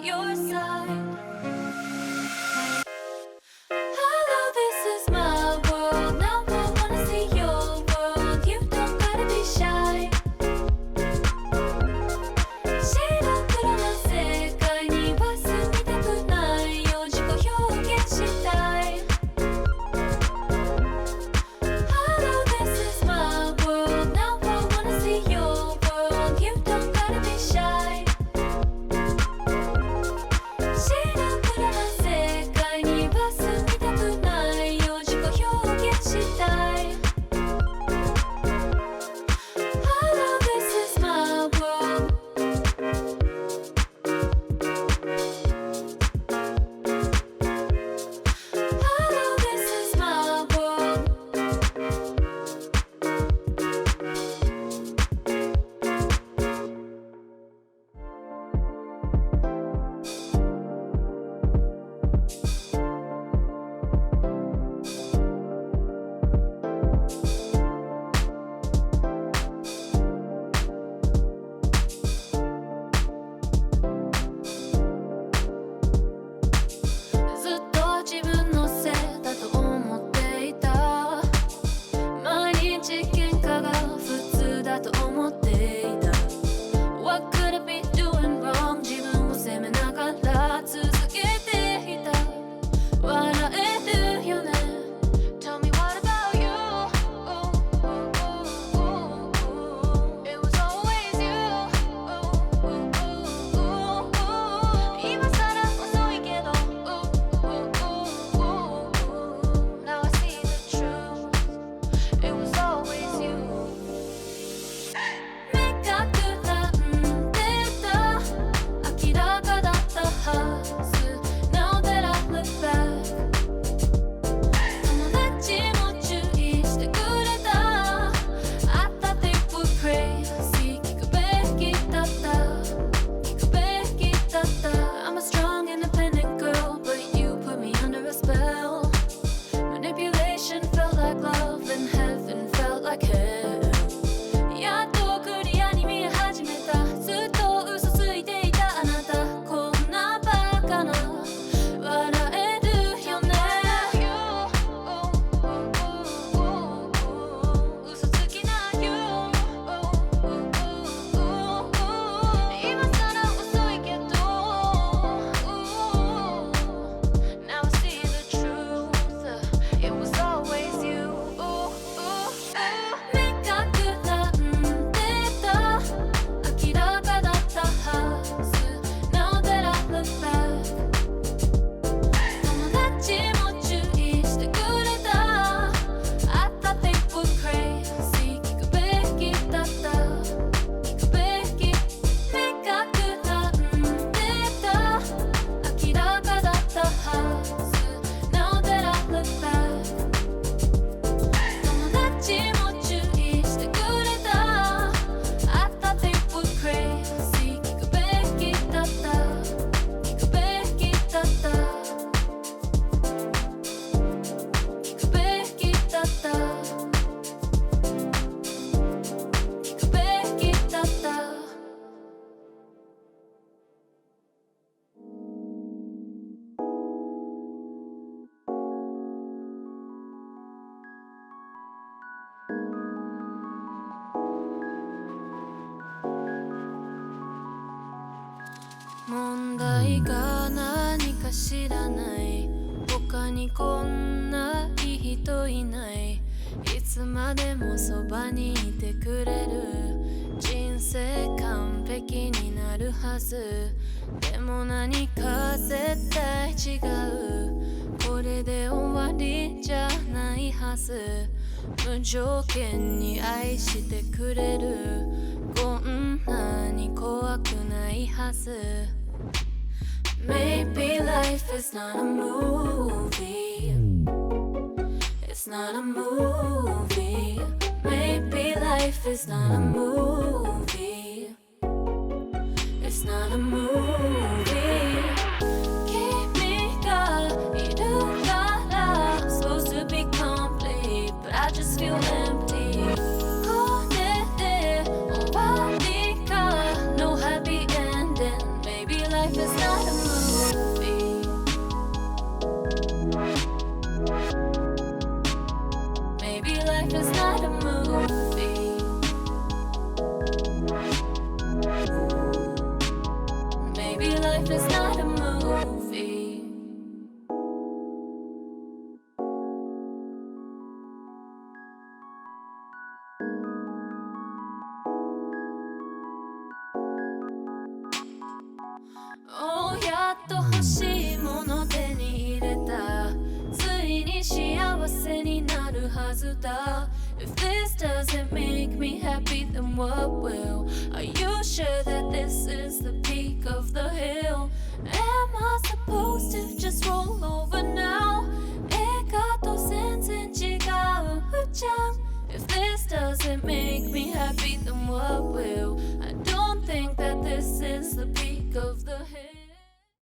your side. Hello, this is my world. Now I wanna see your world. You don't gotta be shy. 白黒な世界には住みたくないよ。自己表現したい。Hello, this is my world. Now I wanna see your world. You don't gotta be shy. 白黒な世界には住みたくないよ。自己表現したい。Hello, this is my world. Hello, this is my world.ずっと自分のせいだと思っていた。毎日喧嘩が普通だと思っていた。What could I be doing wrong? 自分を責めながら続けていた。笑えるよね。Tell me what about you? It was always you. 今さら遅いけど Now I see the truth. It was always you. 明確なんてた。明らかだったはず。Now that I look back. 友達も注意してくれた。I thought they were crazy. 聞くべきだった。聞くべきだった。I'm a strong independent girl, but you put me under a spell. Manipulation felt like love and heaven felt like hell. やっとクリアに見え始めた。ずっと嘘ついていたあなた。こんなバカな笑えるよね。嘘つきな You。 今さら遅いけど Now I see the truth. It was always you. 明確なんてた。明らかだったはず。Now that I look back. 友達も注意してくれた。I thought they were crazy. 聞くべきだった。聞くべき。明確なんてた。明らかだったはず。Now that I look back. 友達も注意してくれた。I thought they were crazy. 聞くべきだった。聞くべきだった。聞くべきだった。聞くべきだった。問題が何か知らない。他にこんないい人いない。いつまでもそばにいてくれる。人生完璧になるはず。でも何か絶対違う。これで終わりじゃないはず。無条件に愛してくれる。こんなに怖くないはず。Maybe life is not a movie. It's not a movie. Maybe life is not a movie. It's not a movie. 君がいるから supposed to be complete, but I just feel empty. これで終わりか No happy ending. Maybe life is not a やっと欲しいもの手に入れたついに幸せになるはずだ If this doesn't make me happy then what will Are you sure that this is the peak of the hill Am I supposed to just roll over now